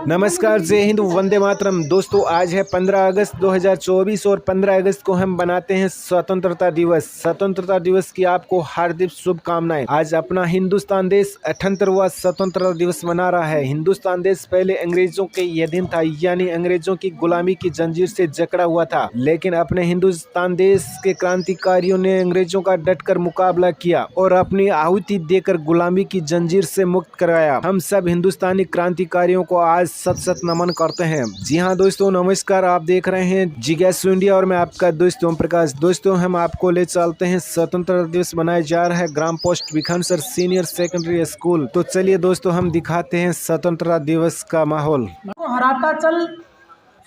नमस्कार, जय हिंद, वंदे मातरम। दोस्तों, आज है 15 अगस्त 2024 और 15 अगस्त को हम बनाते हैं स्वतंत्रता दिवस। स्वतंत्रता दिवस की आपको हार्दिक शुभकामनाएं। आज अपना हिंदुस्तान देश 78वां स्वतंत्रता दिवस मना रहा है। हिंदुस्तान देश पहले अंग्रेजों के अधीन था, यानी अंग्रेजों की गुलामी की जंजीर से जकड़ा हुआ था, लेकिन अपने हिंदुस्तान देश के क्रांतिकारियों ने अंग्रेजों का डटकर मुकाबला किया और अपनी आहुति देकर गुलामी की जंजीर से मुक्त करवाया। हम सब हिंदुस्तानी क्रांतिकारियों को आज सत सत नमन करते हैं। जी हाँ दोस्तों, नमस्कार। आप देख रहे हैं जिज्ञासु इंडिया और मैं आपका दोस्त ओम प्रकाश। दोस्तों, हम आपको ले चलते हैं स्वतंत्रता दिवस मनाया जा रहा है ग्राम पोस्ट भिखनसर सीनियर सेकेंडरी स्कूल। तो चलिए दोस्तों, हम दिखाते हैं स्वतंत्रता दिवस का माहौल। हराता चल,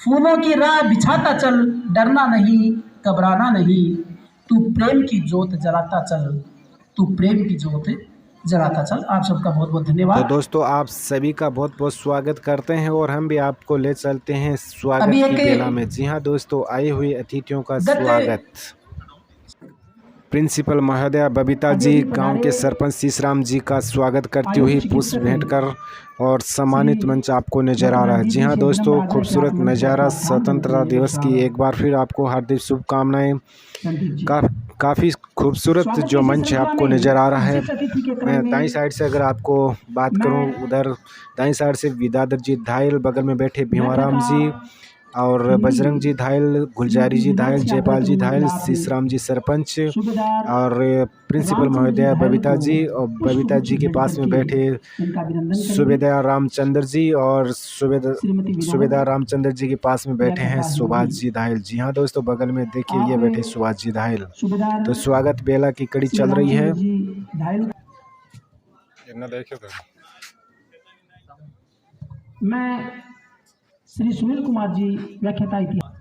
फूलों की राह बिछाता चल, डरना नहीं घबराना नहीं, तू प्रेम की जोत जलाता चल, तू प्रेम की जोत जलाता चल। आप सबका बहुत बहुत धन्यवाद। तो दोस्तों, आप सभी का बहुत बहुत स्वागत करते हैं और हम भी आपको ले चलते हैं स्वागत की बेला में। जी हाँ दोस्तों, आए हुए अतिथियों का स्वागत। प्रिंसिपल महोदया बबीता जी, गांव के सरपंच शीशराम जी का स्वागत करती हुई पुष्प भेंट कर और सम्मानित मंच आपको नजर आ रहा है। जी हाँ दोस्तों, खूबसूरत नज़ारा स्वतंत्रता दिवस की एक बार फिर आपको हार्दिक शुभकामनाएं। काफ़ी खूबसूरत जो मंच है आपको नज़र आ रहा है। मैं दाईं साइड से अगर आपको बात करूं, उधर दाईं साइड से विद्याधर जी धायल, बगल में बैठे भीमाराम जी और बजरंग जी धायल, गुलजारी जी धायल, जयपाल जी धायल, शीशराम जी सरपंच और प्रिंसिपल महोदया बबीता जी, और बबीता जी के पास में बैठे सूबेदार रामचंद्र जी और सूबेदार रामचंद्र जी के पास में बैठे हैं सुभाष जी धायल। जी हाँ दोस्तों, बगल में देखिए ये बैठे सुभाष जी धायल। तो स्वागत बेला की कड़ी चल रही है। मैं श्री सुनील कुमार जी, व्याख्याता इतिहास।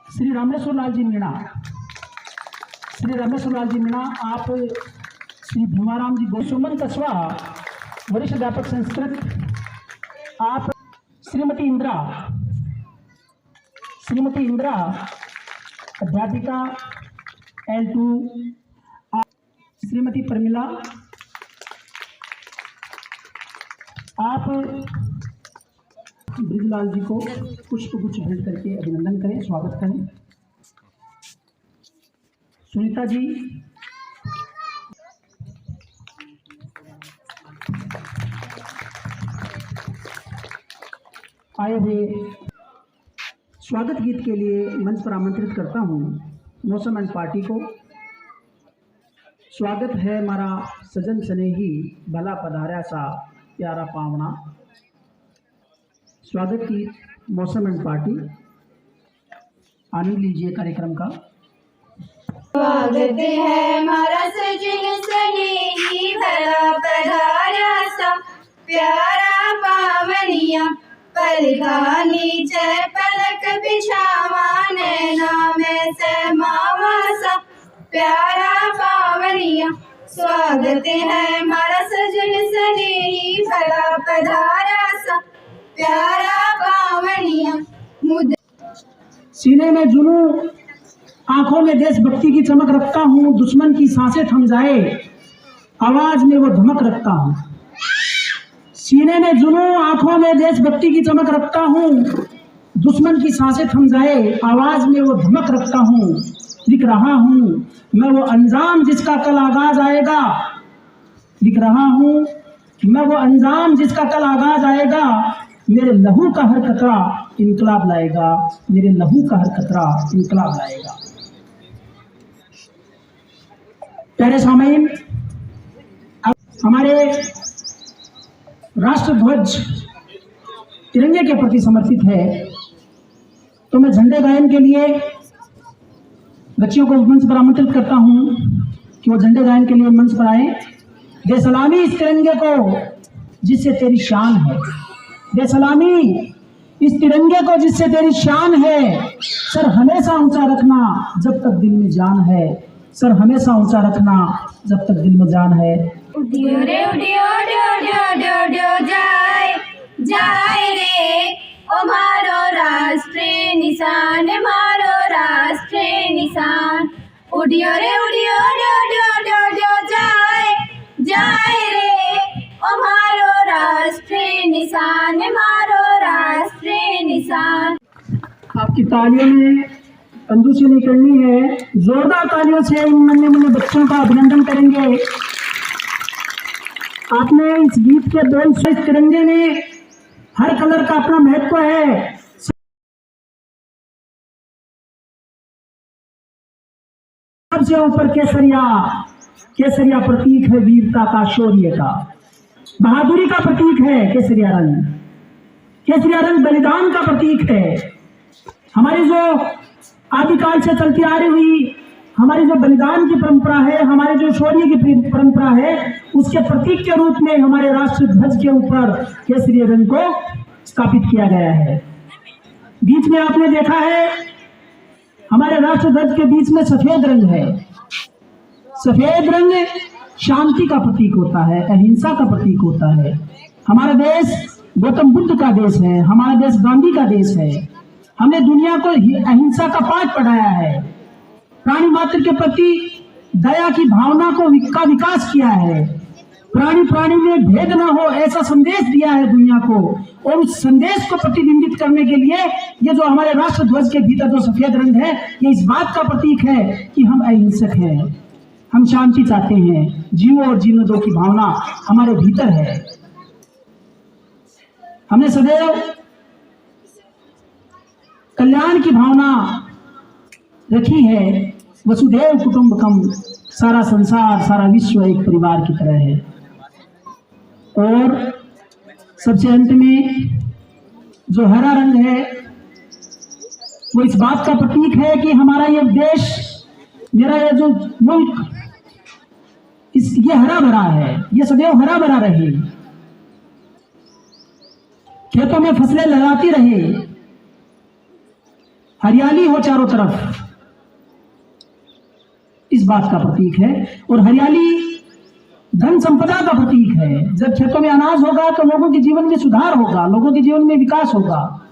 श्री रामेश्वर लाल जी मीणा, श्री रामेश्वर लाल जी मीणा, आप श्री भीमाराम जी गोसुमन कस्बा, वरिष्ठ अध्यापक संस्कृत, आप श्रीमती इंदिरा अध्यापिका L2, श्रीमती प्रमिला, आप ब्रिजलाल जी को पुष्पगुच्छ भेंट करके अभिनंदन करें, स्वागत करें। सुनीता जी, आए हुए स्वागत गीत के लिए मंच पर आमंत्रित करता हूँ मौसम एंड पार्टी को। स्वागत है हमारा सजन स्नेही भला पधारा सा प्यारा पावना। स्वागत गीत मौसम एंड पार्टी, आनंद लीजिए कार्यक्रम का। स्वागत है हमारा सजन स्नेही भला पधारा सा प्यारा पावनिया, पलका नीचे पलक बिछावा, नैना में समावा सा प्यारा पावनिया। स्वागत है हमारा सजन स्नेही भला पधारा सा प्यारा पावनिया। सीने में जुनू, आंखों में देशभक्ति की चमक रखता हूँ, दुश्मन की सांसें थम जाए आवाज में वो धमक रखता हूँ। सीने में जुनू, आंखों में देशभक्ति की चमक रखता हूँ, दुश्मन की सांसें थम जाए आवाज में वो धमक रखता हूँ। लिख रहा हूँ मैं वो अंजाम जिसका कल आगाज आएगा, लिख रहा हूँ मैं वो अंजाम जिसका कल आगाज आएगा, मेरे लहू का हर कतरा इनकलाब लाएगा, मेरे लहू का हर कतरा इनकलाब लाएगा। प्यारे सामीन, हमारे राष्ट्र ध्वज तिरंगे के प्रति समर्पित है, तो मैं झंडे गायन के लिए बच्चियों को मंच पर आमंत्रित करता हूं कि वो झंडे गायन के लिए मंच पर आए। दे सलामी इस तिरंगे को जिससे तेरी शान है, दे सलामी इस तिरंगे को जिससे तेरी शान है, सर हमेशा ऊंचा रखना जब तक दिल में जान है, सर हमेशा ऊंचा रखना जब तक दिल में जान है। उडियो रे उडियो जाए रे, ओ मारो राष्ट्रीय निशान, मारो राष्ट्रीय उड़ियो रे उड़ियो डो डो डो डो जाए जाए रे ओ मारो राष्ट्रीय निशान, मारो राष्ट्रीय निशान। आपकी तालियों में कंजूसी नहीं करनी है, जोरदार तालियों से इन नन्हे मुन्ने बच्चों का अभिनंदन करेंगे। आपने इस गीत के बोल से तिरंगे में हर कलर का अपना महत्व है। सबसे ऊपर केसरिया, केसरिया प्रतीक है वीरता का, शौर्य का, बहादुरी का प्रतीक है केसरिया रंग। केसरिया रंग बलिदान का प्रतीक है। हमारी जो आदिकाल से चलती आ रही हुई हमारी जो बलिदान की परंपरा है, हमारे जो शौर्य की परंपरा है, उसके प्रतीक के रूप में हमारे राष्ट्र ध्वज के ऊपर केसरी रंग को स्थापित किया गया है। बीच में आपने देखा है हमारे राष्ट्र ध्वज के बीच में सफेद रंग है। सफेद रंग शांति का प्रतीक होता है, अहिंसा का प्रतीक होता है। हमारा देश गौतम बुद्ध का देश है, हमारा देश गांधी का देश है। हमने दुनिया को अहिंसा का पाठ पढ़ाया है, प्राणी मात्र के प्रति दया की भावना का विकास किया है, प्राणी प्राणी में भेद न हो ऐसा संदेश दिया है दुनिया को। और उस संदेश को प्रतिबिंबित करने के लिए ये जो हमारे राष्ट्र ध्वज के भीतर जो सफेद रंग है, ये इस बात का प्रतीक है कि हम अहिंसक हैं, हम शांति चाहते हैं, जियो और जीने दो की भावना हमारे भीतर है। हमने सदैव कल्याण की भावना रखी है। वसुधैव कुटुंबकम, सारा संसार सारा विश्व एक परिवार की तरह है। और सबसे अंत में जो हरा रंग है वो इस बात का प्रतीक है कि हमारा ये देश, मेरा ये जो मुल्क, ये हरा भरा है, ये सदैव हरा भरा रहे, खेतों में फसलें लहराती रहे, हरियाली हो चारों तरफ, इस बात का प्रतीक है। और हरियाली धन संपदा का प्रतीक है। जब खेतों में अनाज होगा तो लोगों के जीवन में सुधार होगा, लोगों के जीवन में विकास होगा,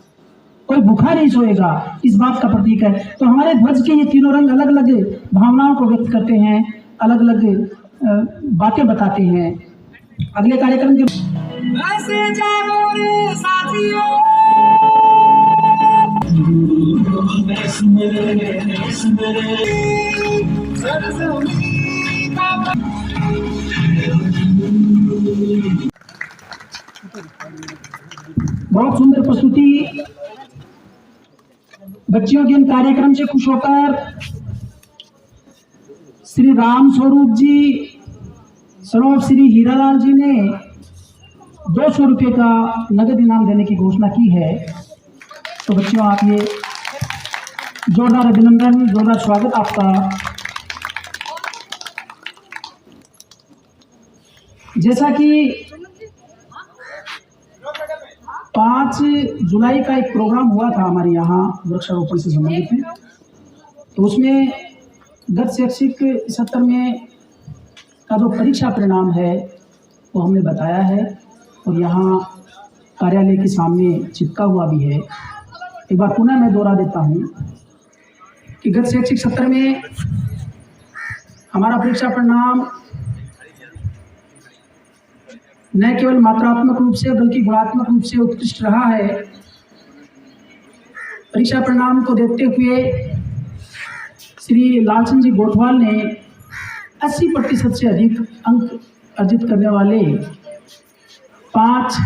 कोई भूखा नहीं सोएगा, इस बात का प्रतीक है। तो हमारे ध्वज के ये तीनों रंग अलग अलग भावनाओं को व्यक्त करते हैं, अलग अलग बातें बताते हैं। अगले कार्यक्रम के बहुत सुंदर प्रस्तुति। बच्चियों के इन कार्यक्रम से खुश होकर श्री राम स्वरूप जी, सरोवर श्री हीरालाल जी ने 200 रुपये का नगद इनाम देने की घोषणा की है। तो बच्चियों, आप ये जोरदार अभिनंदन, जोरदार स्वागत आपका। जैसा कि 5 जुलाई का एक प्रोग्राम हुआ था हमारे यहाँ वृक्षारोपण से संबंधित है, तो उसमें गत शैक्षिक सत्र में का जो परीक्षा परिणाम है वो हमने बताया है और यहाँ कार्यालय के सामने चिपका हुआ भी है। एक बार पुनः मैं दोहरा देता हूँ कि गत शैक्षिक सत्र में हमारा परीक्षा परिणाम न केवल मात्रात्मक रूप से बल्कि गुणात्मक रूप से उत्कृष्ट रहा है। परीक्षा परिणाम को देखते हुए श्री लालचंद जी गोठवाल ने 80% से अधिक अंक अर्जित करने वाले 5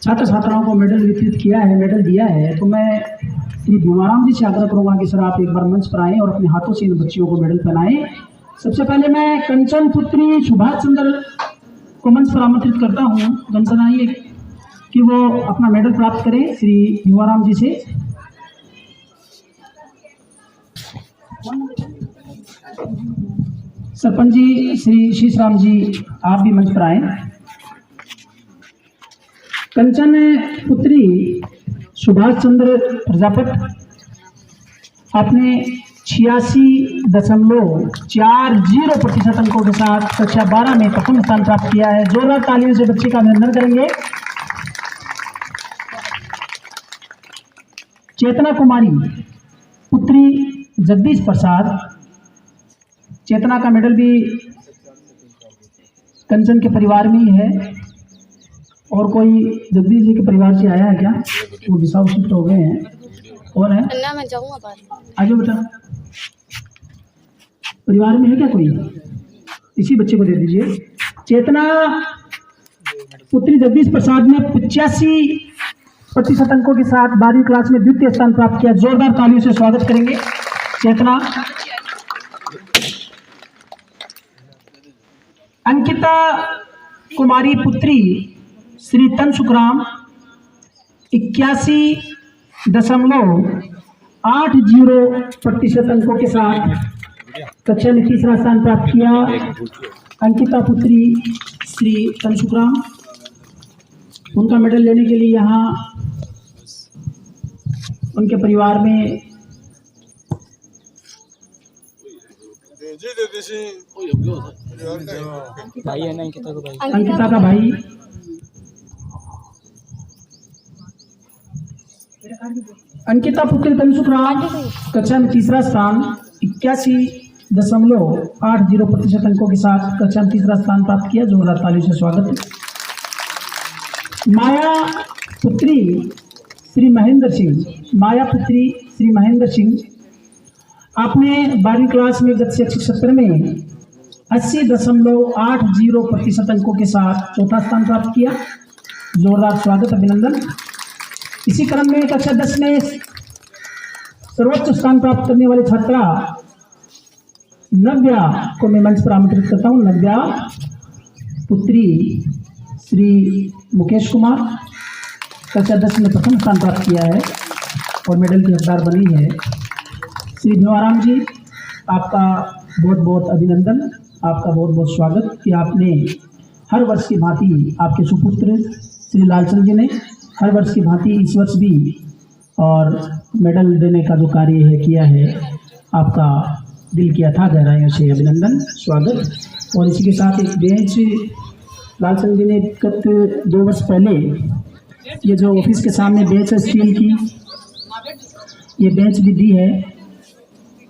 छात्र छात्राओं को मेडल वितरित किया है, मेडल दिया है। तो मैं श्री भीमाराम जी से आग्रह करूँगा कि सर आप एक बार मंच पर आएँ और अपने हाथों से इन बच्चियों को मेडल पहनाएं। सबसे पहले मैं कंचन पुत्री सुभाष चंद्र को मंच पर आमंत्रित करता हूँ। कंचन आइए कि वो अपना मेडल प्राप्त करें श्री भीमाराम जी से। सरपंच जी श्री शीशराम जी, आप भी मंच पर आए। कंचन पुत्री सुभाष चंद्र प्रजापत, आपने 86.40% अंकों के साथ कक्षा 12 में प्रथम स्थान प्राप्त किया है। जोरदार तालियों से बच्चे का अभिनंदन करेंगे। चेतना कुमारी पुत्री जगदीश प्रसाद, चेतना का मेडल भी कंचन के परिवार में ही है। और कोई जगदीश जी के परिवार से आया है क्या? वो विशाल शिफ्ट हो गए हैं। और है अन्ना मैं जाऊंगा बाद में। आगे बेटा, परिवार में है क्या कोई? इसी बच्चे को दे दीजिए। चेतना पुत्री जगदीश प्रसाद ने 85% अंकों के साथ 12वीं क्लास में द्वितीय स्थान प्राप्त किया। जोरदार तालियों से स्वागत करेंगे चेतना। अंकिता कुमारी पुत्री श्री तनसुखराम 81.80% अंकों के साथ कक्षा में तीसरा स्थान प्राप्त किया। अंकिता पुत्री श्री तनसुखराम, उनका मेडल लेने के लिए यहाँ उनके परिवार में भाई है ना अंकिता का भाई। अंकिता का भाई अंकिता पुत्री तनसुखराम कक्षा में तीसरा स्थान 81.80% अंकों के साथ कक्षा में तीसरा स्थान प्राप्त किया। जोरदार तालियों से स्वागत। माया पुत्री श्री महेंद्र सिंह, आपने 12वीं क्लास में गत शैक्षिक सत्र में 80.80% अंकों के साथ चौथा स्थान प्राप्त किया। जोरदार स्वागत, अभिनंदन। इसी क्रम में कक्षा 10 में सर्वोच्च स्थान प्राप्त करने वाली छात्रा नव्या को मैं मंच पर आमंत्रित करता हूँ। नव्या पुत्री श्री मुकेश कुमार कक्षा 10 में प्रथम स्थान प्राप्त किया है और मेडल की हकदार बनी है। श्री भीमाराम जी, आपका बहुत बहुत अभिनंदन, आपका बहुत बहुत स्वागत कि आपने हर वर्ष की भांति आपके सुपुत्र श्री लालचंद जी ने हर वर्ष की भांति इस वर्ष भी और मेडल देने का जो कार्य है किया है। आपका दिल की अथाह गहराइयों से अभिनंदन, स्वागत। और इसी के साथ एक बेंच लालचंद जी ने गत 2 वर्ष पहले ये जो ऑफिस के सामने बेंच है स्टील की, ये बेंच भी दी है।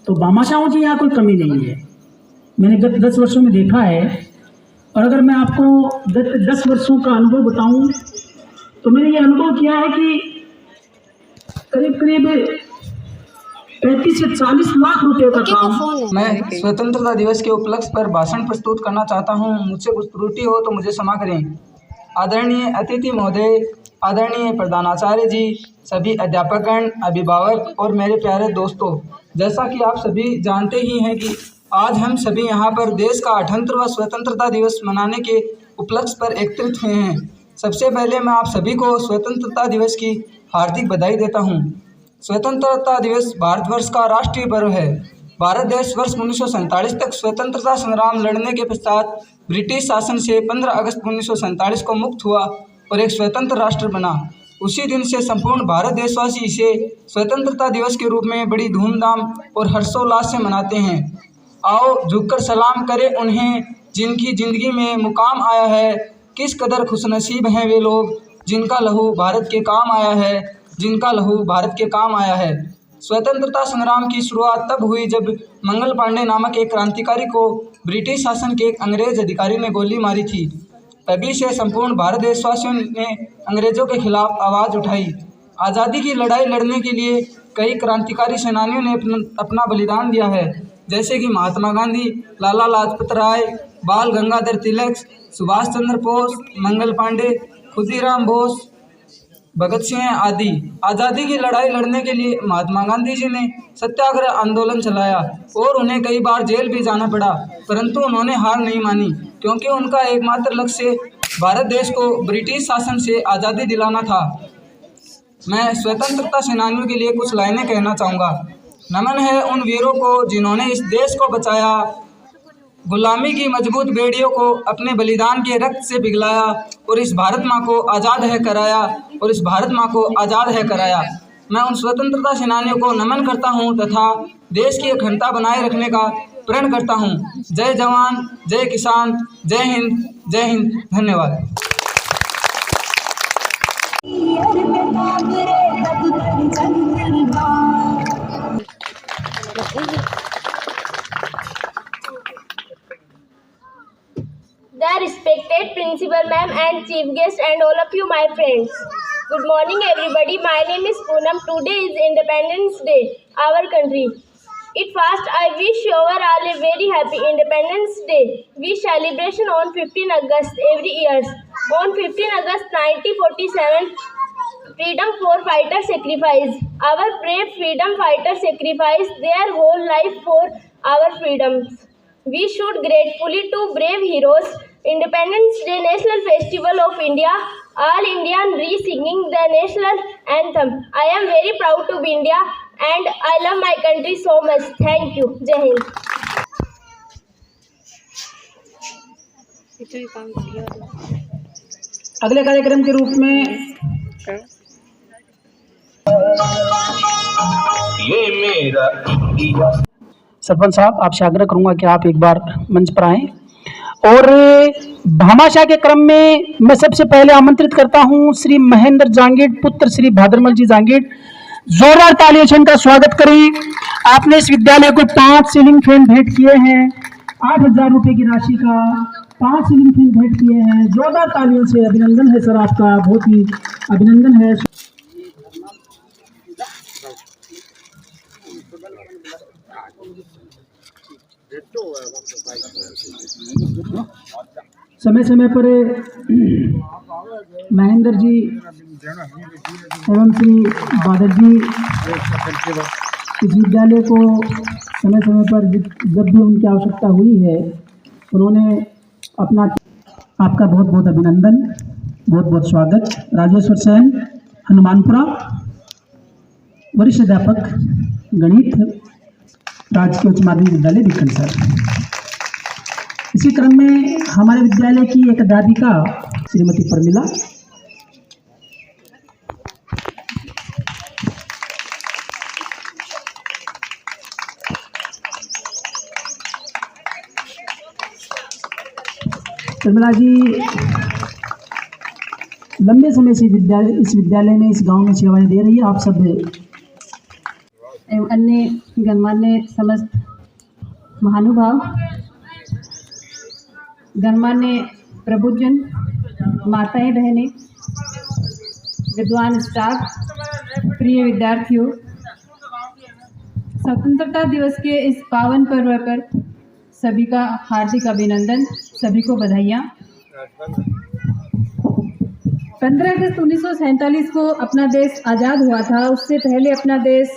तो भामाशाहों की यहाँ कोई कमी नहीं है, मैंने गत 10 वर्षों में देखा है। और अगर मैं आपको गत 10 वर्षों का अनुभव बताऊं तो मैंने ये अनुभव किया है कि करीब 35 से 40 लाख रुपए का काम। मैं स्वतंत्रता दिवस के उपलक्ष्य पर भाषण प्रस्तुत करना चाहता हूं। मुझसे कुछ त्रुटि हो तो मुझे क्षमा करें। आदरणीय अतिथि महोदय, आदरणीय प्रधानाचार्य जी, सभी अध्यापकगण, अभिभावक और मेरे प्यारे दोस्तों, जैसा कि आप सभी जानते ही हैं कि आज हम सभी यहाँ पर देश का 78वां स्वतंत्रता दिवस मनाने के उपलक्ष्य पर एकत्रित हुए हैं। सबसे पहले मैं आप सभी को स्वतंत्रता दिवस की हार्दिक बधाई देता हूँ। स्वतंत्रता दिवस भारतवर्ष का राष्ट्रीय पर्व है। भारत देश वर्ष 1947 तक स्वतंत्रता संग्राम लड़ने के पश्चात ब्रिटिश शासन से 15 अगस्त 1947 को मुक्त हुआ और एक स्वतंत्र राष्ट्र बना। उसी दिन से संपूर्ण भारत देशवासी इसे स्वतंत्रता दिवस के रूप में बड़ी धूमधाम और हर्षोल्लास से मनाते हैं। आओ झुककर सलाम करें उन्हें जिनकी ज़िंदगी में मुकाम आया है। किस कदर खुशनसीब हैं वे लोग जिनका लहू भारत के काम आया है, जिनका लहू भारत के काम आया है। स्वतंत्रता संग्राम की शुरुआत तब हुई जब मंगल पांडे नामक एक क्रांतिकारी को ब्रिटिश शासन के एक अंग्रेज अधिकारी ने गोली मारी थी। तभी से संपूर्ण भारत देशवासियों ने अंग्रेजों के खिलाफ आवाज़ उठाई। आज़ादी की लड़ाई लड़ने के लिए कई क्रांतिकारी सेनानियों ने अपना बलिदान दिया है, जैसे कि महात्मा गांधी, लाला लाजपत राय, बाल गंगाधर तिलक, सुभाष चंद्र बोस, मंगल पांडे, खुदीराम बोस, भगत सिंह आदि। आज़ादी की लड़ाई लड़ने के लिए महात्मा गांधी जी ने सत्याग्रह आंदोलन चलाया और उन्हें कई बार जेल भी जाना पड़ा, परंतु उन्होंने हार नहीं मानी क्योंकि उनका एकमात्र लक्ष्य भारत देश को ब्रिटिश शासन से आज़ादी दिलाना था। मैं स्वतंत्रता सेनानियों के लिए कुछ लाइनें कहना चाहूँगा। नमन है उन वीरों को जिन्होंने इस देश को बचाया, गुलामी की मजबूत बेड़ियों को अपने बलिदान के रक्त से पिघलाया और इस भारत माँ को आज़ाद है कराया और इस भारत माँ को आज़ाद है कराया। मैं उन स्वतंत्रता सेनानियों को नमन करता हूँ तथा देश की अखंडता बनाए रखने का प्रण करता हूँ। जय जवान, जय किसान, जय हिंद, जय हिंद। धन्यवाद। chief guest, and all of you, my friends. Good morning, everybody. My name is Poonam. Today is Independence Day, our country. At first, I wish you all a very happy Independence Day. We celebration on 15 August every year. On 15 August 1947, freedom for fighters sacrifice. Our brave freedom fighters sacrifice their whole life for our freedoms. We should gratefully to brave heroes. Independence Day National Festival of India. All Indian re-singing the national anthem. I am very proud to be India and I love my country so much. Thank you. Jai Hind. अगले कार्यक्रम के रूप में सरपंच साहब, आपसे आग्रह करूंगा कि आप एक बार मंच पर आएं। और भामाशाह के क्रम में मैं सबसे पहले आमंत्रित करता हूं श्री महेंद्र जांगीड़, पुत्र श्री भाद्रमल जी जांगीड़। जोरदार तालियों से इनका स्वागत करें। आपने इस विद्यालय को 5 सीलिंग फैन भेंट किए हैं, 8,000 रुपए की राशि का 5 सीलिंग फैन भेंट किए हैं। जोरदार तालियों से अभिनंदन है सर, आपका बहुत ही अभिनंदन है। समय समय पर महेंद्र जी एवं श्री बादल जी इस विद्यालय को समय समय पर जब भी उनकी आवश्यकता हुई है उन्होंने अपना, आपका बहुत बहुत अभिनंदन, बहुत बहुत स्वागत। राजेश्वर सेन, हनुमानपुरा, वरिष्ठ अध्यापक गणित, राजकीय उच्च माध्यमिक विद्यालय बीकन सर। इसी क्रम में हमारे विद्यालय की एक अध्यापिका श्रीमती प्रमिला, प्रमिला जी लंबे समय से इस विद्यालय में, इस गांव में सेवाएं दे रही है। आप सब एवं अन्य गणमान्य समस्त महानुभाव, गणमान्य प्रबुद्धजन, माताएं बहनें, विद्वान स्टाफ, प्रिय विद्यार्थियों, स्वतंत्रता दिवस के इस पावन पर्व पर सभी का हार्दिक अभिनंदन, सभी को बधाइयाँ। 15 अगस्त 1947 को अपना देश आज़ाद हुआ था। उससे पहले अपना देश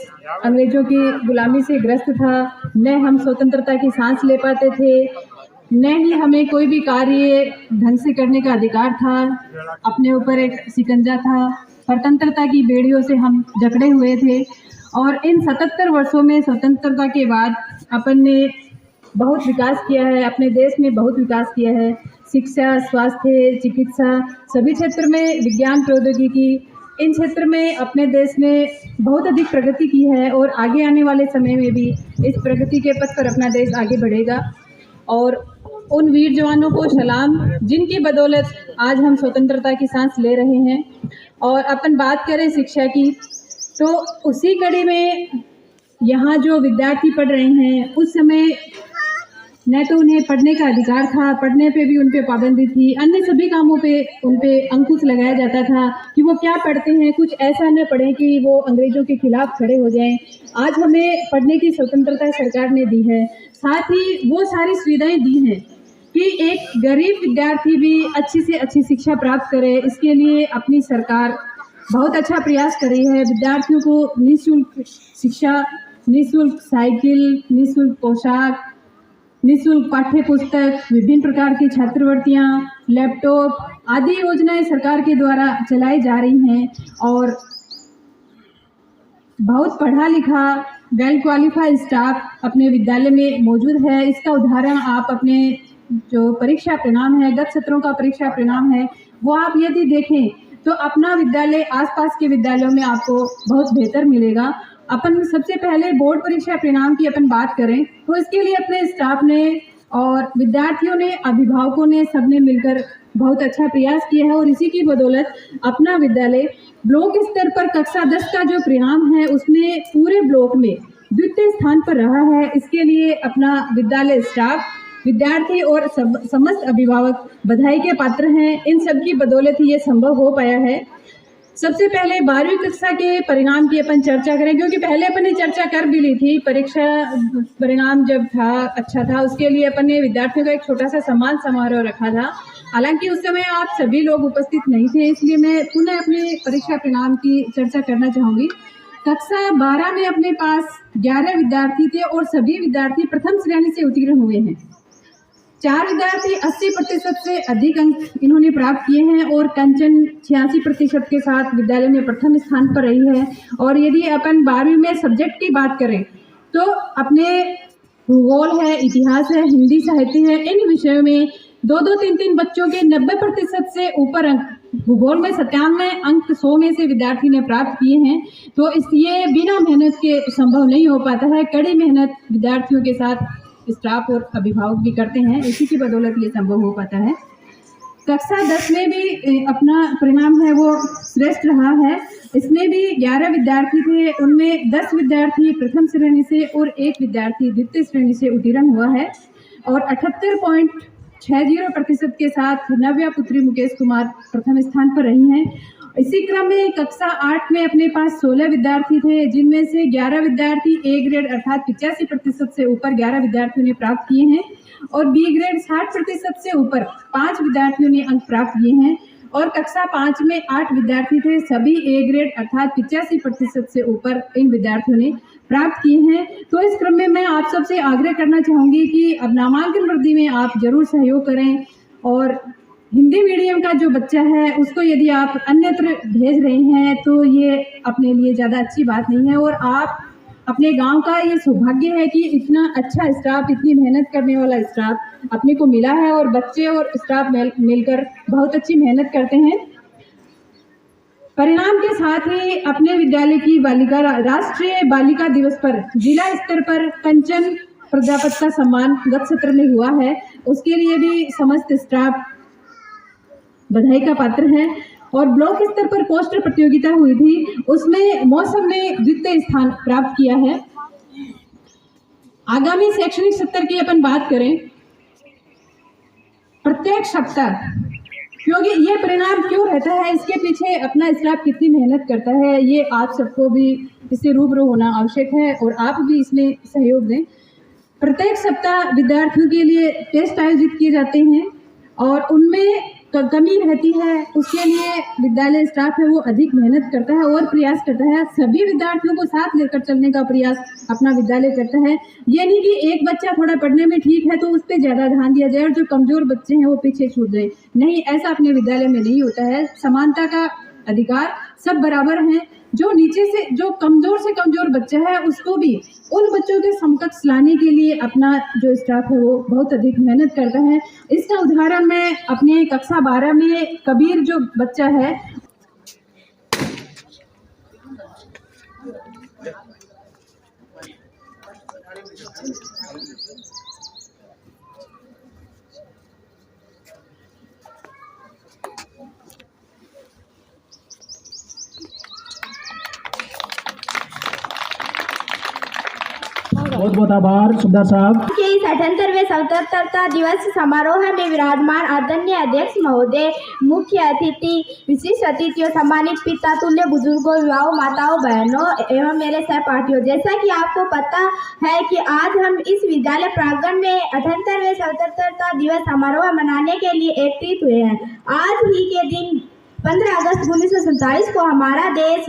अंग्रेजों की गुलामी से ग्रस्त था। न हम स्वतंत्रता की सांस ले पाते थे, न ही हमें कोई भी कार्य ढंग से करने का अधिकार था। अपने ऊपर एक शिकंजा था, स्वतंत्रता की बेड़ियों से हम जकड़े हुए थे। और इन 77 वर्षों में स्वतंत्रता के बाद अपन ने बहुत विकास किया है, अपने देश में बहुत विकास किया है। शिक्षा, स्वास्थ्य, चिकित्सा, सभी क्षेत्र में, विज्ञान प्रौद्योगिकी, इन क्षेत्र में अपने देश ने बहुत अधिक प्रगति की है और आगे आने वाले समय में भी इस प्रगति के पथ पर अपना देश आगे बढ़ेगा। और उन वीर जवानों को सलाम जिनकी बदौलत आज हम स्वतंत्रता की सांस ले रहे हैं। और अपन बात करें शिक्षा की, तो उसी कड़ी में यहाँ जो विद्यार्थी पढ़ रहे हैं, उस समय न तो उन्हें पढ़ने का अधिकार था, पढ़ने पे भी उन पे पाबंदी थी, अन्य सभी कामों पे उन पे अंकुश लगाया जाता था कि वो क्या पढ़ते हैं, कुछ ऐसा न पढ़ें कि वो अंग्रेजों के खिलाफ खड़े हो जाएं। आज हमें पढ़ने की स्वतंत्रता सरकार ने दी है, साथ ही वो सारी सुविधाएं दी हैं कि एक गरीब विद्यार्थी भी अच्छी से अच्छी शिक्षा प्राप्त करे। इसके लिए अपनी सरकार बहुत अच्छा प्रयास कर रही है। विद्यार्थियों को निःशुल्क शिक्षा, निःशुल्क साइकिल, निःशुल्क पोशाक, निःशुल्क पाठ्य पुस्तक, विभिन्न प्रकार की छात्रवृत्तियाँ, लैपटॉप आदि योजनाएं सरकार के द्वारा चलाई जा रही हैं। और बहुत पढ़ा लिखा, वेल क्वालिफाइड स्टाफ अपने विद्यालय में मौजूद है। इसका उदाहरण आप अपने जो परीक्षा परिणाम है, गत सत्रों का परीक्षा परिणाम है, वो आप यदि देखें तो अपना विद्यालय आसपास के विद्यालयों में आपको बहुत बेहतर मिलेगा। अपन सबसे पहले बोर्ड परीक्षा परिणाम की अपन बात करें तो इसके लिए अपने स्टाफ ने और विद्यार्थियों ने, अभिभावकों ने, सबने मिलकर बहुत अच्छा प्रयास किया है। और इसी की बदौलत अपना विद्यालय ब्लॉक स्तर पर कक्षा 10 का जो परिणाम है उसमें पूरे ब्लॉक में द्वितीय स्थान पर रहा है। इसके लिए अपना विद्यालय स्टाफ, विद्यार्थी और समस्त अभिभावक बधाई के पात्र हैं। इन सब की बदौलत ही ये संभव हो पाया है। सबसे पहले 12वीं कक्षा के परिणाम की अपन चर्चा करें, क्योंकि पहले अपन ने चर्चा कर भी ली थी। परीक्षा परिणाम जब था अच्छा था, उसके लिए अपन ने विद्यार्थियों का एक छोटा सा सम्मान समारोह रखा था। हालांकि उस समय आप सभी लोग उपस्थित नहीं थे, इसलिए मैं पुनः अपने परीक्षा परिणाम की चर्चा करना चाहूँगी। कक्षा 12 में अपने पास 11 विद्यार्थी थे और सभी विद्यार्थी प्रथम श्रेणी से उत्तीर्ण हुए हैं। 4 विद्यार्थी 80% से अधिक अंक इन्होंने प्राप्त किए हैं और कंचन 86% के साथ विद्यालय में प्रथम स्थान पर रही है। और यदि अपन 12वीं में सब्जेक्ट की बात करें तो अपने भूगोल है, इतिहास है, हिंदी साहित्य है, इन विषयों में 2-2, 3-3 बच्चों के 90% से ऊपर अंक, भूगोल में 97 अंक 100 में से विद्यार्थी ने प्राप्त किए हैं। तो ये बिना मेहनत के संभव नहीं हो पाता है। कड़ी मेहनत विद्यार्थियों के साथ स्टाफ और अभिभावक भी करते हैं, इसी की बदौलत ये संभव हो पाता है। कक्षा 10 में भी अपना परिणाम है वो श्रेष्ठ रहा है। इसमें भी 11 विद्यार्थी थे, उनमें 10 विद्यार्थी प्रथम श्रेणी से और 1 विद्यार्थी द्वितीय श्रेणी से उत्तीर्ण हुआ है। और 78.60% के साथ नव्या पुत्री मुकेश कुमार प्रथम स्थान पर रही हैं। इसी क्रम में कक्षा 8 में अपने पास 16 विद्यार्थी थे, जिनमें से 11 विद्यार्थी ए ग्रेड अर्थात 85% से ऊपर 11 विद्यार्थियों ने प्राप्त किए हैं और बी ग्रेड 60% से ऊपर 5 विद्यार्थियों ने अंक प्राप्त किए हैं। और कक्षा 5 में 8 विद्यार्थी थे, सभी ए ग्रेड अर्थात 85% से ऊपर इन विद्यार्थियों ने प्राप्त किए हैं। तो इस क्रम में मैं आप सबसे आग्रह करना चाहूँगी कि अब नामांकन वृद्धि में आप जरूर सहयोग करें। और हिंदी मीडियम का जो बच्चा है उसको यदि आप अन्यत्र भेज रहे हैं तो ये अपने लिए ज़्यादा अच्छी बात नहीं है। और आप अपने गांव का ये सौभाग्य है कि इतना अच्छा स्टाफ, इतनी मेहनत करने वाला स्टाफ अपने को मिला है और बच्चे और स्टाफ मिलकर बहुत अच्छी मेहनत करते हैं। परिणाम के साथ ही अपने विद्यालय की बालिका राष्ट्रीय बालिका दिवस पर जिला स्तर पर कंचन प्रजापत का सम्मान गत सत्र में हुआ है, उसके लिए भी समस्त स्टाफ बधाई का पात्र है। और ब्लॉक स्तर पर पोस्टर प्रतियोगिता हुई थी, उसमें मौसम ने द्वितीय स्थान प्राप्त किया है। आगामी शैक्षणिक सत्र की अपन बात करें, प्रत्येक सप्ताह, क्योंकि ये परिणाम क्यों रहता है, इसके पीछे अपना स्टाफ कितनी मेहनत करता है, ये आप सबको भी इससे रूबरू होना आवश्यक है और आप भी इसमें सहयोग दें। प्रत्येक सप्ताह विद्यार्थियों के लिए टेस्ट आयोजित किए जाते हैं और उनमें कमी रहती है, उसके लिए विद्यालय स्टाफ है वो अधिक मेहनत करता है और प्रयास करता है। सभी विद्यार्थियों को साथ लेकर चलने का प्रयास अपना विद्यालय करता है। ये नहीं कि एक बच्चा थोड़ा पढ़ने में ठीक है तो उस पर ज़्यादा ध्यान दिया जाए और जो कमज़ोर बच्चे हैं वो पीछे छूट जाए, नहीं, ऐसा अपने विद्यालय में नहीं होता है। समानता का अधिकार, सब बराबर हैं। जो नीचे से, जो कमज़ोर से कमज़ोर बच्चा है उसको भी उन बच्चों के समकक्ष लाने के लिए अपना जो स्टाफ है वो बहुत अधिक मेहनत करता है। इसका उदाहरण मैं अपने कक्षा 12 में कबीर जो बच्चा है, बहुत बहुत आभार सुबदार साहब। के इस 78वें स्वतंत्रता दिवस समारोह में विराजमान आदरणीय अध्यक्ष महोदय, मुख्य अतिथि, विशिष्ट अतिथियों, सम्मानित पिता तुल्य बुजुर्गों, युवाओं, माताओं, बहनों एवं मेरे सहपाठियों, जैसा कि आपको पता है कि आज हम इस विद्यालय प्रांगण में 78वें स्वतंत्रता दिवस समारोह मनाने के लिए एकत्रित हुए हैं। आज ही के दिन 15 अगस्त 1947 को हमारा देश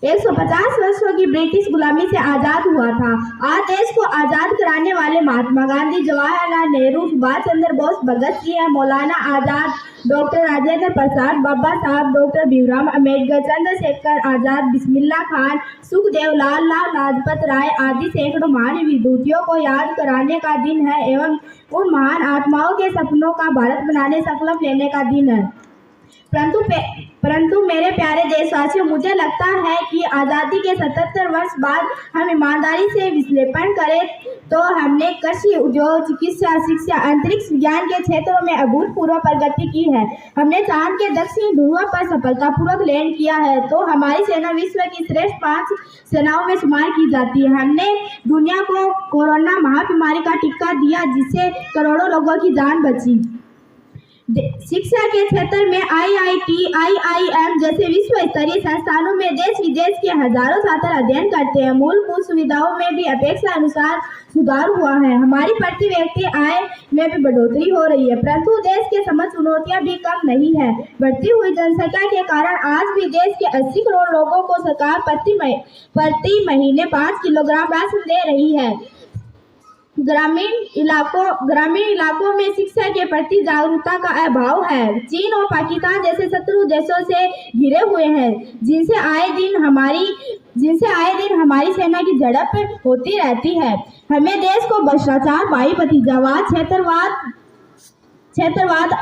150 वर्षों की ब्रिटिश गुलामी से आज़ाद हुआ था। आज देश को आज़ाद कराने वाले महात्मा गांधी, जवाहरलाल नेहरू, सुभाष चंद्र बोस, भगत सिंह, मौलाना आज़ाद, डॉक्टर राजेंद्र प्रसाद, बाबा साहब डॉक्टर भीमराव अम्बेडकर, चंद्रशेखर आज़ाद, बिस्मिल्लाह खान, सुखदेव, लाल लाजपत राय आदि सैकड़ों महान विभूतियों को याद कराने का दिन है एवं उन महान आत्माओं के सपनों का भारत बनाने संकल्प लेने का दिन है। परंतु मेरे प्यारे देशवासियों, मुझे लगता है कि आज़ादी के 77 वर्ष बाद हम ईमानदारी से विश्लेषण करें तो हमने कृषि, उद्योग, चिकित्सा, शिक्षा, अंतरिक्ष विज्ञान के क्षेत्रों में अभूतपूर्व प्रगति की है। हमने चांद के दक्षिणी ध्रुव पर सफलतापूर्वक लैंड किया है, तो हमारी सेना विश्व की श्रेष्ठ 5 सेनाओं में शुमार की जाती है। हमने दुनिया को कोरोना महामारी का टीका दिया, जिससे करोड़ों लोगों की जान बची। शिक्षा के क्षेत्र में IIT, IIM जैसे विश्व स्तरीय संस्थानों में देश विदेश के हजारों छात्र अध्ययन करते हैं। मूलभूत सुविधाओं में भी अपेक्षा अनुसार सुधार हुआ है। हमारी प्रति व्यक्ति आय में भी बढ़ोतरी हो रही है, परंतु देश के समस्त चुनौतियां भी कम नहीं है। बढ़ती हुई जनसंख्या के कारण आज भी देश के 80 करोड़ लोगों को सरकार प्रति महीने 5 किलोग्राम राशन दे रही है। ग्रामीण इलाकों में शिक्षा के प्रति जागरूकता का अभाव है। चीन और पाकिस्तान जैसे शत्रु देशों से घिरे हुए हैं, जिनसे आए दिन हमारी सेना की झड़प होती रहती है। हमें देश को भ्रष्टाचार, भाई भतीजावाद, क्षेत्रवाद,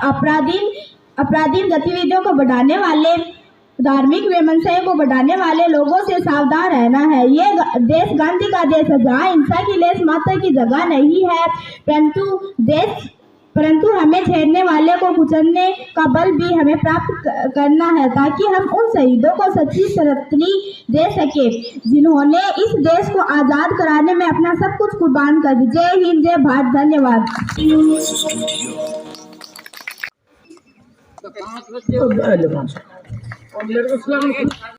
आपराधिक गतिविधियों को बढ़ाने वाले, धार्मिक वैमनस्य को बढ़ाने वाले लोगों से सावधान रहना है। ये देश गांधी का देश है, जहाँ हिंसा की लेस मात्र की जगह नहीं है, परंतु हमें छेड़ने वाले को कुचलने का बल भी हमें प्राप्त करना है, ताकि हम उन शहीदों को सच्ची श्रद्धांजलि दे सके जिन्होंने इस देश को आज़ाद कराने में अपना सब कुछ कुर्बान कर दिया। जय हिंद, जय भारत, धन्यवाद।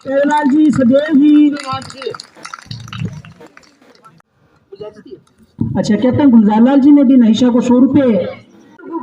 शहनाज जी, सदैव जी। अच्छा, कैप्टन गुलजारलाल जी ने भी नईशा को 100 रुपये।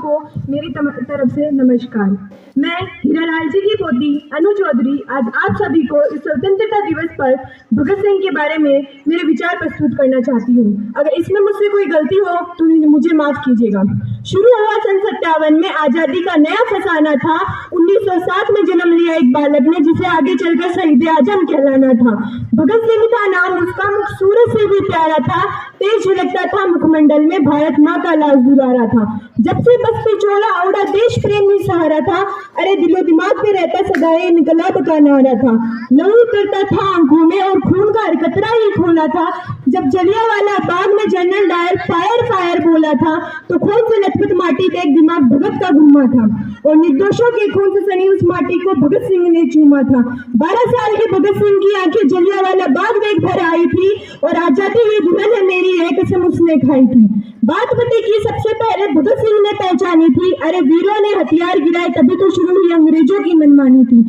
को मेरी तरफ से नमस्कार। मैं हीरालाल जी की पोती अनु चौधरी आज आप सभी को इस स्वतंत्रता दिवस पर भगत सिंह के बारे में मेरे विचार प्रस्तुत करना चाहती हूँ। अगर इसमें मुझसे कोई गलती हो तो मुझे माफ कीजिएगा। शुरू हुआ सन 57 में आज़ादी का नया फसाना था। 1907 में जन्म लिया एक बालक ने, जिसे आगे चलकर शहीद आजम कहलाना था। भगत सिंह था नाम, उसका मुख सूरज से भी प्यारा था, तेज झलकता था मुखमंडल में, भारत माँ का लाल दुलारा था। जब से बस पे चोला औड़ा देश प्रेम ही सहारा था, अरे दिलो दिमाग पे रहता सदाए इनकलाब का नारा था। लहू उतरता था आंखों में और खून का कतरा ही खोला था। जब जलियांवाला बाग में जनरल डायर फायर फायर बोला था, तो खून से लथपथ माटी पे एक दिमाग भगत का घूमा था, और निर्दोषों के खून से सनी उस माटी को भगत सिंह ने चूमा था। 12 साल के भगत सिंह की आंखें जलियांवाला बाग देख भर आई थी, और आजादी ही दुल्हन है मेरी है कसम उसने खाई थी। बात पते की सबसे पहले भगत सिंह ने पहचानी थी, अरे वीरों ने हथियार गिराए तभी तो शुरू हुई अंग्रेजों की मनमानी थी।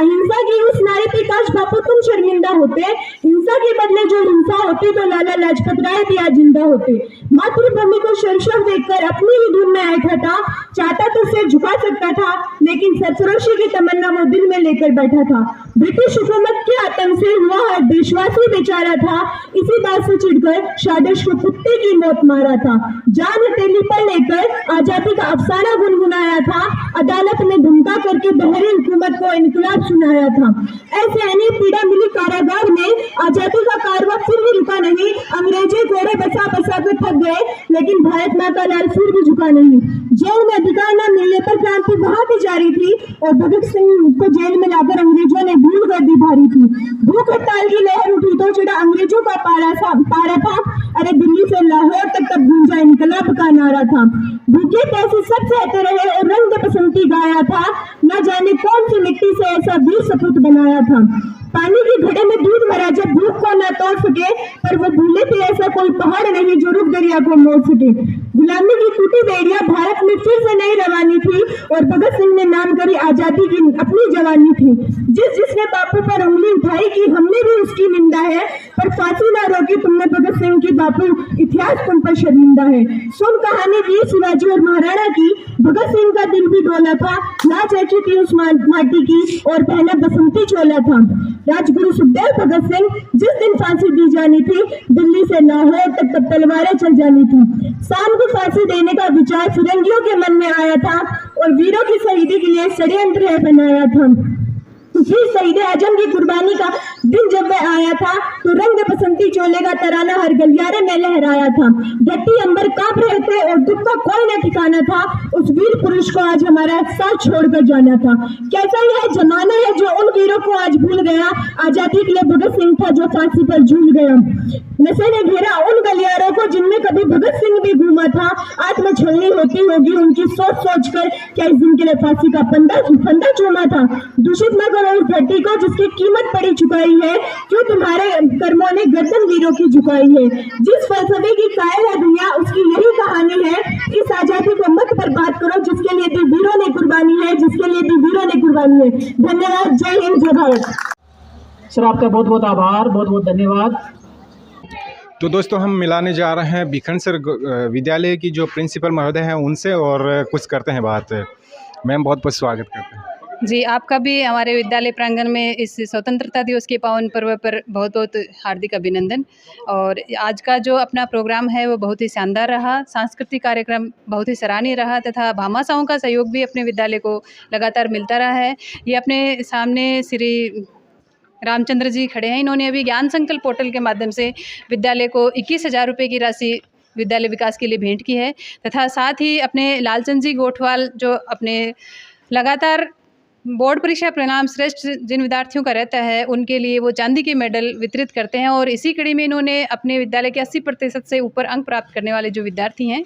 अहिंसा की उस नारे पे काश बापू तुम शर्मिंदा होते, हिंसा के बदले जो हिंसा होती तो लाला लाजपत राय भी आज जिंदा होते। मातृभूमि को शर्षव देखकर अपनी ही धुन में बैठा था, चाहता तो सिर झुका सकता था, लेकिन सरफरोशी की तमन्ना वो दिल में लेकर बैठा था। ब्रिटिश हुकूमत के आतंक से हुआ हर देशवासी बेचारा था, इसी बात से चिढ़कर शादश को कुत्ते की मौत मारा था। जान हथेली पर लेकर आजादी का अफसाना गुनगुनाया था, अदालत में धमका करके बहरी हुकूमत को इनकलाब सुनाया था। ऐसे अनेक पीड़ा मिली कारागार में, आजादी का कारवां फिर भी रुका नहीं। अंग्रेजी घोड़े बसा बसा कर थक गए, लेकिन भारत माँ का लाल फिर भी झुका नहीं। जेल में अधिकार न मिलने पर क्रांति वहां भी जारी थी, और भगत सिंह को जेल में लाकर अंग्रेजों ने भूल गर्दी भारी थी। भूख हड़ताल की लहर उठी तो चढ़ा अंग्रेजों का पारा था, अरे दिल्ली से लाहौर तक तब गूंजा इनकलाब का नारा था। भूखे पैसे सब सहते रहे और रंग बसंती गाया था, न जाने कौन सी मिट्टी से ऐसा वीर सपूत बनाया था। पानी के घड़े में दूध भरा जब भूख को न तोड़ सके, पर वो भूले थे ऐसा कोई पहाड़ नहीं जो रुख दरिया को मोड़ सके। गुलामी की टूटी बेड़ियां भारत में फिर से नई रवानी थी, और भगत सिंह ने नाम करी आजादी की अपनी जवानी थी। जिसने बापू पर उंगली उठाई कि हमने भी उसकी निंदा है, पर फांसी ना रोकी तुमने भगत सिंह की बापू, इतिहास तुम पर शर्मिंदा है। सुन कहानी वीर शिवाजी और महाराणा की, भगत सिंह का दिल भी डोला था, लाज रखी थी उस माटी की और पहना बसंती चोला था। राजगुरु सुखदेव भगत सिंह जिस दिन फांसी दी जानी थी, दिल्ली से लाहौर तक तब तलवारें चल जानी थी। शाम को फांसी देने का विचार फिरंगियों के मन में आया था, और वीरों की शहीदी के लिए षड्यंत्र बनाया था। फिर शहीद आजम की कुर्बानी का दिन जब वह आया आया था तो रंग बसंती चोले का तराना हर गलियारे में लहराया था। धरती अंबर कांप रहे थे और दुख का कोई न ठिकाना था। उस वीर पुरुष को आज हमारा साथ छोड़कर जाना था। कैसा यह जमाना है जो उन वीरों को आज भूल गया। आजादी के लिए भगत सिंह था जो फांसी पर झूल गया। नशे ने घेरा उन गलियारों को जिनमें कभी भगत सिंह भी घूमा था। आत्म छलनी होती होगी उनकी सोच सोचकर क्या इस दिन के लिए फांसी का फंदा चूमा था। दूषित न करो उस धरती को जिसकी कीमत पड़ी चुकाई है। क्यों तुम्हारे कर्मों ने गर्दन वीरों की झुकाई है। जिस फलसफे की कायल है दुनिया उसकी यही कहानी है। इस आजादी को मत बर्बाद करो जिसके लिए भी वीरों ने कुर्बानी है, जिसके लिए भी वीरों ने कुर्बानी है। धन्यवाद। जय हिंद, जय भारत। सर आपका बहुत बहुत आभार, बहुत बहुत धन्यवाद। तो दोस्तों हम मिलाने जा रहे हैं भिखनसर विद्यालय की जो प्रिंसिपल महोदय हैं उनसे और कुछ करते हैं बात। मैम बहुत बहुत स्वागत करते हैं। जी, आपका भी हमारे विद्यालय प्रांगण में इस स्वतंत्रता दिवस के पावन पर्व पर बहुत बहुत हार्दिक अभिनंदन। और आज का जो अपना प्रोग्राम है वो बहुत ही शानदार रहा। सांस्कृतिक कार्यक्रम बहुत ही सराहनीय रहा तथा भामाशाहों का सहयोग भी अपने विद्यालय को लगातार मिलता रहा है। ये अपने सामने श्री रामचंद्र जी खड़े हैं। इन्होंने अभी ज्ञान संकल्प पोर्टल के माध्यम से विद्यालय को 21,000 रुपये की राशि विद्यालय विकास के लिए भेंट की है तथा साथ ही अपने लालचंद जी गोठवाल जो अपने लगातार बोर्ड परीक्षा परिणाम श्रेष्ठ जिन विद्यार्थियों का रहता है उनके लिए वो चांदी के मेडल वितरित करते हैं। और इसी कड़ी में इन्होंने अपने विद्यालय के 80% से ऊपर अंक प्राप्त करने वाले जो विद्यार्थी हैं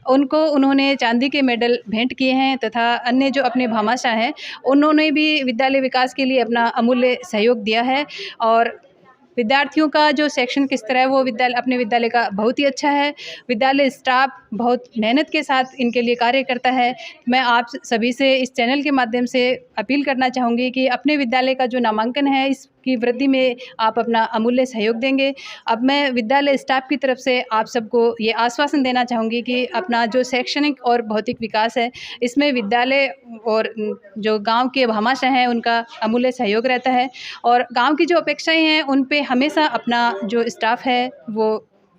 उनको उन्होंने चांदी के मेडल भेंट किए हैं तथा अन्य जो अपने भामाशाह हैं उन्होंने भी विद्यालय विकास के लिए अपना अमूल्य सहयोग दिया है। और विद्यार्थियों का जो शैक्षणिक स्तर है वो अपने विद्यालय का बहुत ही अच्छा है। विद्यालय स्टाफ बहुत मेहनत के साथ इनके लिए कार्य करता है। मैं आप सभी से इस चैनल के माध्यम से अपील करना चाहूँगी कि अपने विद्यालय का जो नामांकन है इसकी वृद्धि में आप अपना अमूल्य सहयोग देंगे। अब मैं विद्यालय स्टाफ की तरफ से आप सबको ये आश्वासन देना चाहूँगी कि अपना जो शैक्षणिक और भौतिक विकास है इसमें विद्यालय और जो गांव के भामाशाह हैं उनका अमूल्य सहयोग रहता है। और गांव की जो अपेक्षाएं हैं उन पे हमेशा अपना जो स्टाफ है वो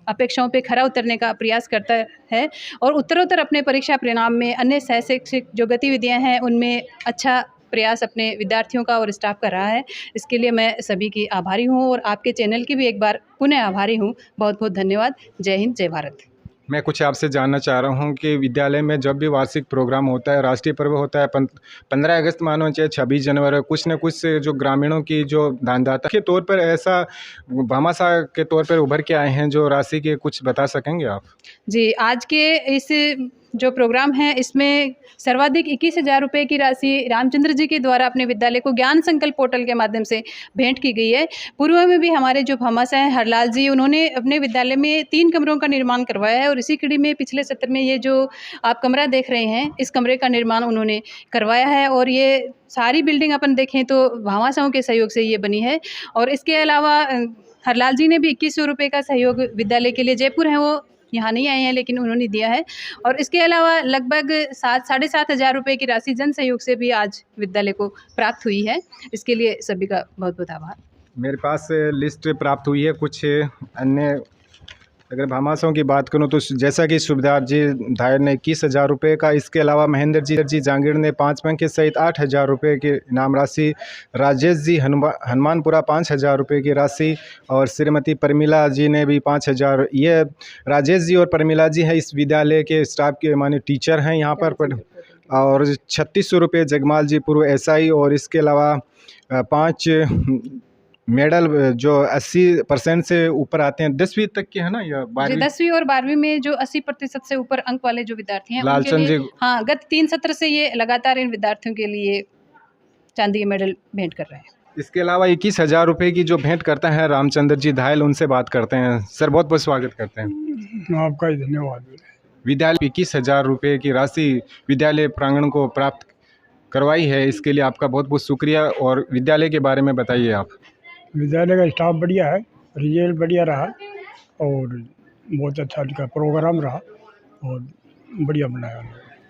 अपेक्षाओं पे खरा उतरने का प्रयास करता है और उत्तरोत्तर अपने परीक्षा परिणाम में अन्य शैक्षिक जो गतिविधियां हैं उनमें अच्छा प्रयास अपने विद्यार्थियों का और स्टाफ का रहा है। इसके लिए मैं सभी की आभारी हूँ और आपके चैनल की भी एक बार पुनः आभारी हूँ। बहुत बहुत धन्यवाद। जय हिंद, जय भारत। मैं कुछ आपसे जानना चाह रहा हूं कि विद्यालय में जब भी वार्षिक प्रोग्राम होता है, राष्ट्रीय पर्व होता है, 15 अगस्त मानो चाहे 26 जनवरी, कुछ न कुछ जो ग्रामीणों की जो दानदाता के तौर पर ऐसा भामाशाह के तौर पर उभर के आए हैं जो राशि के कुछ बता सकेंगे आप? जी, आज के इस जो प्रोग्राम है इसमें सर्वाधिक 21,000 रुपये की राशि रामचंद्र जी के द्वारा अपने विद्यालय को ज्ञान संकल्प पोर्टल के माध्यम से भेंट की गई है। पूर्व में भी हमारे जो भामाशाह हैं हरलाल जी उन्होंने अपने विद्यालय में 3 कमरों का निर्माण करवाया है और इसी कड़ी में पिछले सत्र में ये जो आप कमरा देख रहे हैं इस कमरे का निर्माण उन्होंने करवाया है। और ये सारी बिल्डिंग अपन देखें तो भामाशाहों के सहयोग से ये बनी है। और इसके अलावा हरलाल जी ने भी 2100 रुपये का सहयोग विद्यालय के लिए, जयपुर हैं वो, यहाँ नहीं आए हैं लेकिन उन्होंने दिया है। और इसके अलावा लगभग 7,500 रुपये की राशि जन सहयोग से भी आज विद्यालय को प्राप्त हुई है। इसके लिए सभी का बहुत बहुत आभार। मेरे पास लिस्ट प्राप्त हुई है कुछ अन्य। अगर भामाशाहों की बात करूं तो जैसा कि सुबेदार जी धायर ने 21,000 रुपये का, इसके अलावा महेंद्र जी जांगीर ने 5 पंखे सहित 8,000 रुपये की इनाम राशि, राजेश जी हनुमानपुरा 5,000 रुपये की राशि और श्रीमती परमिला जी ने भी 5,000। ये राजेश जी और परमिला जी हैं इस विद्यालय के स्टाफ के माने टीचर हैं यहाँ पर। और 3,600 रुपये जगमाल जी पूर्व SI और इसके अलावा 5 मेडल जो 80% से ऊपर आते हैं, 10वीं तक के है ना या 12वीं? 10वीं और 12वीं में जो 80% से ऊपर अंक वाले जो विद्यार्थी हैं लालचंद जी, हाँ, गत 3 सत्र से ये लगातार इन विद्यार्थियों के लिए चांदी के मेडल भेंट कर रहे हैं। इसके अलावा 21,000 रुपये की जो भेंट करता है रामचंद्र जी धायल, उनसे बात करते हैं। सर बहुत बहुत स्वागत करते हैं। आपका ही धन्यवाद। विद्यालय 21,000 रुपये की राशि विद्यालय प्रांगण को प्राप्त करवाई है, इसके लिए आपका बहुत बहुत शुक्रिया। और विद्यालय के बारे में बताइए आप। विद्यालय का स्टाफ बढ़िया है, रिजल्ट बढ़िया रहा और बहुत अच्छा इनका प्रोग्राम रहा और बढ़िया बनाया।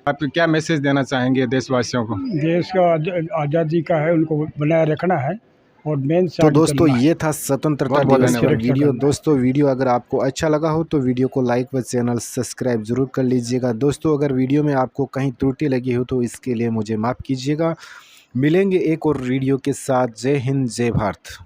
आप क्या मैसेज देना चाहेंगे देशवासियों को? देश का आज़ादी का है, उनको बनाए रखना है और मेन। तो दोस्तों ये था स्वतंत्रता दिवस का वीडियो। दोस्तों वीडियो अगर आपको अच्छा लगा हो तो वीडियो को लाइक व चैनल सब्सक्राइब जरूर कर लीजिएगा। दोस्तों अगर वीडियो में आपको कहीं त्रुटि लगी हो तो इसके लिए मुझे माफ़ कीजिएगा। मिलेंगे एक और वीडियो के साथ। जय हिंद, जय भारत।